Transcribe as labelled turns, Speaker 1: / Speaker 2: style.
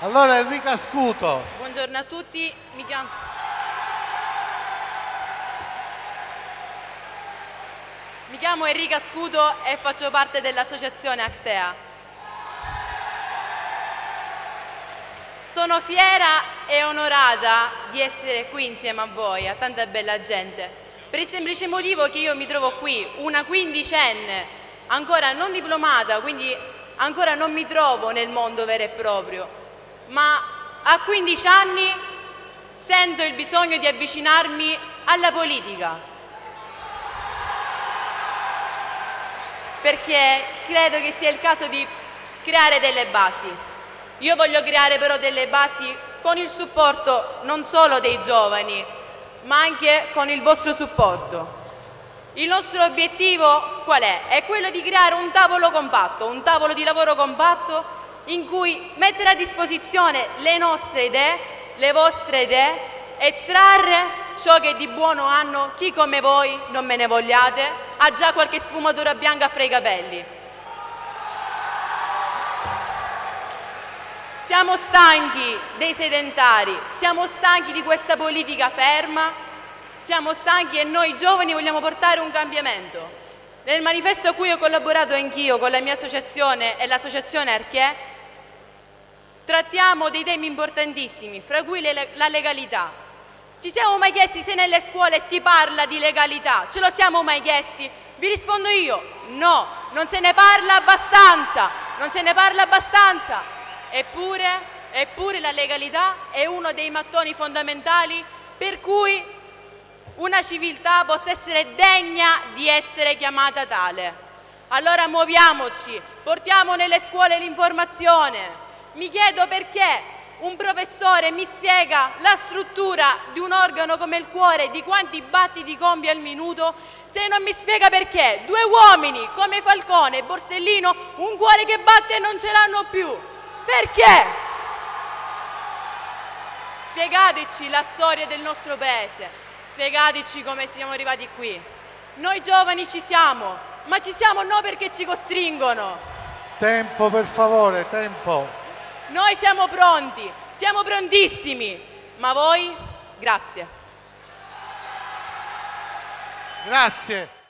Speaker 1: Allora Enrica Scuto.
Speaker 2: Buongiorno a tutti, mi chiamo Enrica Scuto e faccio parte dell'associazione Actea. Sono fiera e onorata di essere qui insieme a voi, a tanta bella gente, per il semplice motivo che io mi trovo qui, una quindicenne, ancora non diplomata, quindi ancora non mi trovo nel mondo vero e proprio, ma a 15 anni sento il bisogno di avvicinarmi alla politica, perché credo che sia il caso di creare delle basi. Io voglio creare però delle basi con il supporto non solo dei giovani, ma anche con il vostro supporto. Il nostro obiettivo qual è? È quello di creare un tavolo compatto, un tavolo di lavoro compatto in cui mettere a disposizione le nostre idee, le vostre idee e trarre ciò che di buono hanno chi come voi, non me ne vogliate, ha già qualche sfumatura bianca fra i capelli. Siamo stanchi dei sedentari, siamo stanchi di questa politica ferma, siamo stanchi e noi giovani vogliamo portare un cambiamento. Nel manifesto a cui ho collaborato anch'io con la mia associazione e l'associazione Archiè, trattiamo dei temi importantissimi, fra cui la legalità. Ci siamo mai chiesti se nelle scuole si parla di legalità? Ce lo siamo mai chiesti? Vi rispondo io, no, non se ne parla abbastanza, non se ne parla abbastanza. Eppure la legalità è uno dei mattoni fondamentali per cui una civiltà possa essere degna di essere chiamata tale. Allora muoviamoci, portiamo nelle scuole l'informazione. Mi chiedo perché un professore mi spiega la struttura di un organo come il cuore, di quanti battiti compie al minuto, se non mi spiega perché due uomini come Falcone e Borsellino un cuore che batte e non ce l'hanno più. Perché? Spiegateci la storia del nostro paese, spiegateci come siamo arrivati qui. Noi giovani ci siamo, ma ci siamo non perché ci costringono.
Speaker 1: Tempo per favore, tempo.
Speaker 2: Noi siamo pronti, siamo prontissimi, ma voi? Grazie.
Speaker 1: Grazie.